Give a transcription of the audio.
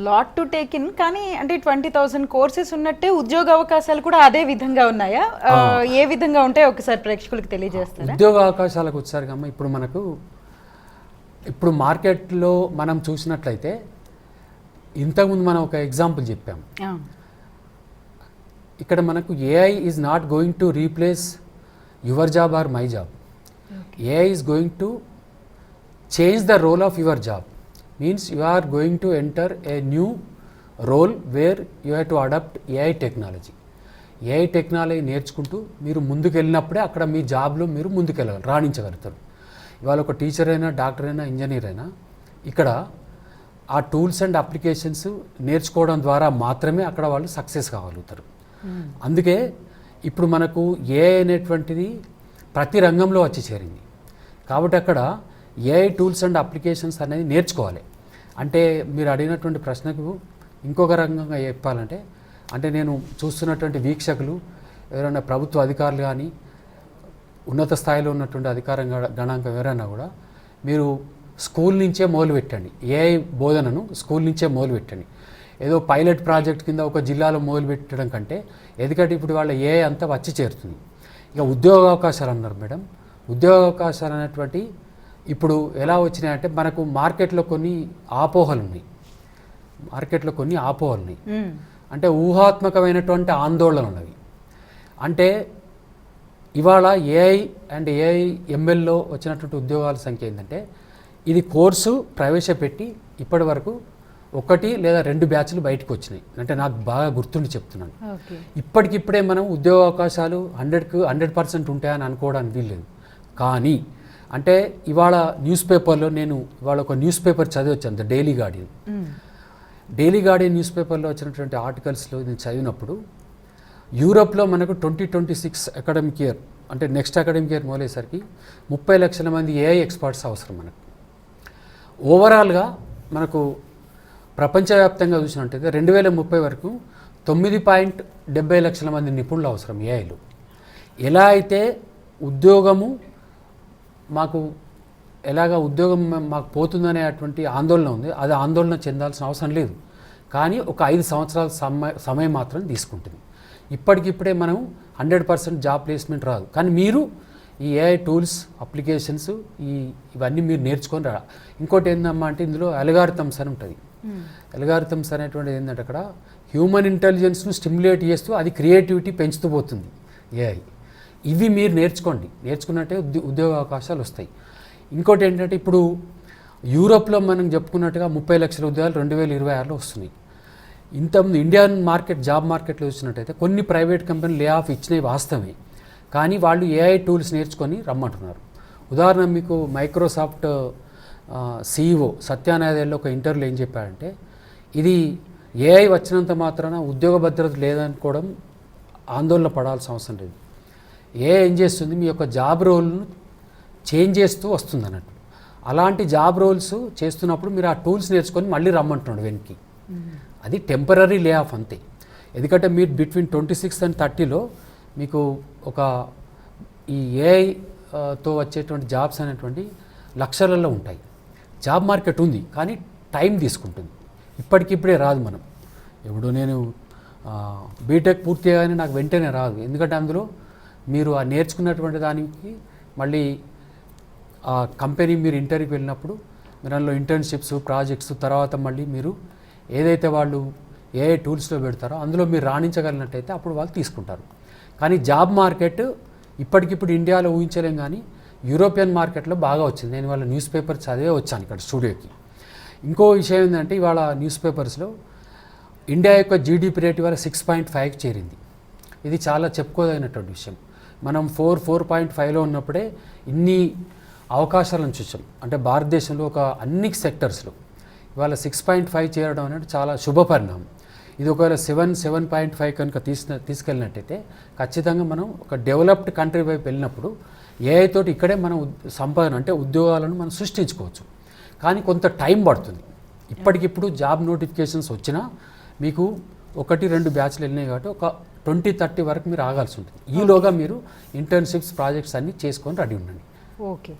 Lot to take in. కానీ అంటే 20,000 courses ఉన్నట్టే ఉద్యోగ అవకాశాలు కూడా అదే విధంగా ఉన్నాయా? ఏ విధంగా ఉంటాయో ఒకసారి ప్రేక్షకులకు తెలియజేస్తారా? ఉద్యోగ అవకాశాలకు వచ్చారు అమ్మ. ఇప్పుడు మార్కెట్లో మనం చూసినట్లయితే ఇంతకుముందు మనం ఒక ఎగ్జాంపుల్ చెప్పాం. ఇక్కడ మనకు AI is not going to replace your job or my job. AI is going to change the role of your job. Means you are going to enter a new role where you have to adopt AI technology. AI technology నేర్చుకుంటూ మీరు ముందుకు వెళ్ళినప్పుడే అక్కడ మీ జాబ్లో మీరు ముందుకెళ్ళగలరు, రాణించగలుగుతారు. ఇవాళ ఒక teacher అయినా, డాక్టర్ అయినా, ఇంజనీర్ అయినా ఇక్కడ ఆ టూల్స్ అండ్ అప్లికేషన్స్ నేర్చుకోవడం ద్వారా మాత్రమే అక్కడ వాళ్ళు సక్సెస్ కాగలుగుతారు. అందుకే ఇప్పుడు మనకు ఏఐ అనేటువంటిది ప్రతి రంగంలో వచ్చి చేరింది. కాబట్టి అక్కడ ఏఐ టూల్స్ అండ్ అప్లికేషన్స్ అనేది నేర్చుకోవాలి. అంటే మీరు అడిగినటువంటి ప్రశ్నకు ఇంకొక రకంగా చెప్పాలంటే, అంటే నేను చూస్తున్నటువంటి వీక్షకులు ఎవరైనా ప్రభుత్వ అధికారులు కానీ ఉన్నత స్థాయిలో ఉన్నటువంటి అధికార గణాంకం ఎవరైనా కూడా మీరు స్కూల్ నుంచే మొదలుపెట్టండి. ఏఐ బోధనను స్కూల్ నుంచే మొదలుపెట్టండి. ఏదో పైలట్ ప్రాజెక్ట్ కింద ఒక జిల్లాలో మొదలుపెట్టడం కంటే, ఎందుకంటే ఇప్పుడు వాళ్ళ ఏఐ అంతా వచ్చి చేరుతుంది. ఇక ఉద్యోగ అవకాశాలు అన్నారు మేడం. ఉద్యోగ అవకాశాలు అనేటువంటి ఇప్పుడు ఎలా వచ్చినాయంటే మనకు మార్కెట్లో కొన్ని అపోహలు ఉన్నాయి. అంటే ఊహాత్మకమైనటువంటి ఆందోళనలు ఉన్నవి. అంటే ఇవాళ ఏఐ అండ్ ఏఐ ఎంఎల్లో వచ్చినటువంటి ఉద్యోగాల సంఖ్య ఏంటంటే, ఇది కోర్సు ప్రవేశపెట్టి ఇప్పటి వరకు 1 లేదా 2 బ్యాచ్లు బయటకు వచ్చినాయి. అంటే నాకు బాగా గుర్తుండి చెప్తున్నాను. ఇప్పటికిప్పుడే మనం ఉద్యోగ అవకాశాలు 100% ఉంటాయని అనుకోవడానికి వీల్లేదు. కానీ అంటే ఇవాళ న్యూస్ పేపర్లో నేను ఇవాళ ఒక న్యూస్ పేపర్ చదివి వచ్చాను, ద డైలీ గార్డియన్ న్యూస్ పేపర్లో వచ్చినటువంటి ఆర్టికల్స్లో నేను చదివినప్పుడు యూరోప్లో మనకు 2026 అకాడమిక్ ఇయర్ అంటే నెక్స్ట్ అకాడమిక్ ఇయర్ మొదలయ్యేసరికి 30 లక్షల మంది ఏఐ ఎక్స్పర్ట్స్ అవసరం మనకు. ఓవరాల్గా మనకు ప్రపంచవ్యాప్తంగా చూసినట్టయితే 2030 వరకు 9.70 లక్షల మంది నిపుణులు అవసరం ఏఐలో. ఎలా అయితే ఉద్యోగం మాకు పోతుందనే అటువంటి ఆందోళన ఉంది, అది ఆందోళన చెందాల్సిన అవసరం లేదు. కానీ ఒక 5 సంవత్సరాల సమయం మాత్రం తీసుకుంటుంది. ఇప్పటికిప్పుడే మనం 100% జాబ్ ప్లేస్మెంట్ రాదు. కానీ మీరు ఈ ఏఐ టూల్స్, అప్లికేషన్స్ ఇవన్నీ మీరు నేర్చుకొని రా. ఇంకోటి ఏందమ్మా అంటే ఇందులో అల్గారిథమ్స్ అని ఉంటుంది. అల్గారిథమ్స్ అనేటువంటిది ఏంటంటే అక్కడ హ్యూమన్ ఇంటెలిజెన్స్ను స్టిమ్యులేట్ చేస్తూ అది క్రియేటివిటీ పెంచుతూ పోతుంది ఏఐ. ఇవి మీరు నేర్చుకున్నట్టే ఉద్యోగ అవకాశాలు వస్తాయి. ఇంకోటి ఏంటంటే ఇప్పుడు యూరోప్లో మనం చెప్పుకున్నట్టుగా 30 లక్షల ఉద్యోగాలు 2026లో వస్తున్నాయి. ఇంతకుముందు ఇండియన్ జాబ్ మార్కెట్లో చూసినట్టయితే కొన్ని ప్రైవేట్ కంపెనీలు లే ఆఫ్ ఇచ్చినవి వాస్తవమే. కానీ వాళ్ళు ఏఐ టూల్స్ నేర్చుకొని రమ్మంటున్నారు. ఉదాహరణ మీకు మైక్రోసాఫ్ట్ CEO సత్య నాదెల్ల ఒక ఇంటర్వ్యూలో ఏం చెప్పాడంటే, ఇది ఏఐ వచ్చినంత మాత్రాన ఉద్యోగ భద్రత లేదనుకోవడం ఆందోళన పడాల్సిన అవసరం లేదు. ఏఐ ఏం చేస్తుంది, మీ యొక్క జాబ్ రోల్ను చేంజ్ చేస్తూ వస్తుంది అన్నట్టు. అలాంటి జాబ్ రోల్స్ చేస్తున్నప్పుడు మీరు ఆ టూల్స్ నేర్చుకొని మళ్ళీ రమ్మంటున్నాడు వెనక్కి. అది టెంపరీ లే ఆఫ్ అంతే. ఎందుకంటే మీరు బిట్వీన్ 26 and 30లో మీకు ఒక ఈ ఏఐతో వచ్చేటువంటి జాబ్స్ అనేటువంటి లక్షలలో ఉంటాయి. జాబ్ మార్కెట్ ఉంది, కానీ టైం తీసుకుంటుంది. ఇప్పటికిప్పుడే రాదు. ఇప్పుడు నేను బీటెక్ పూర్తి చేయగానే నాకు వెంటనే రాదు. ఎందుకంటే అందులో మీరు ఆ నేర్చుకున్నటువంటి దానికి మళ్ళీ ఆ కంపెనీ మీరు ఇంటర్వ్యూకి వెళ్ళినప్పుడు మీరు అందులో ఇంటర్న్షిప్స్, ప్రాజెక్ట్స్, తర్వాత మళ్ళీ మీరు ఏదైతే వాళ్ళు ఏఐ టూల్స్లో పెడతారో అందులో మీరు రాణించగలిగినట్టయితే అప్పుడు వాళ్ళు తీసుకుంటారు. కానీ జాబ్ మార్కెట్ ఇప్పటికిప్పుడు ఇండియాలో ఊహించలేం, కానీ యూరోపియన్ మార్కెట్లో బాగా వచ్చింది. నేను వాళ్ళ న్యూస్ పేపర్ చదివే వచ్చాను ఇక్కడ స్టూడియోకి. ఇంకో విషయం ఏంటంటే ఇవాళ న్యూస్ పేపర్స్లో ఇండియా యొక్క జీడిపి రేట్ ఇవాళ 6.5కి చేరింది. ఇది చాలా చెప్పుకోదగినటువంటి విషయం. మనం 4.5లో ఉన్నప్పుడే ఇన్ని అవకాశాలను చూసాం. అంటే భారతదేశంలో ఒక అన్ని సెక్టర్స్లో ఇవాళ 6.5 చేరడం అనేది చాలా శుభ పరిణామం. ఇది ఒకవేళ 7.5 కనుక తీసుకెళ్ళినట్టయితే ఖచ్చితంగా మనం ఒక డెవలప్డ్ కంట్రీ వైపు వెళ్ళినప్పుడు ఏఐ తోటి ఇక్కడే మనం సంపాదన అంటే ఉద్యోగాలను మనం సృష్టించుకోవచ్చు. కానీ కొంత టైం పడుతుంది. ఇప్పటికిప్పుడు జాబ్ నోటిఫికేషన్స్ వచ్చినా మీకు 1-2 బ్యాచ్లు వెళ్ళినాయి కాబట్టి ఒక 20-30 వరకు మీరు ఆగాల్సి ఉంటుంది. ఈలోగా మీరు ఇంటర్న్షిప్స్, ప్రాజెక్ట్స్ అన్నీ చేసుకొని రెడీ ఉండండి. ఓకే.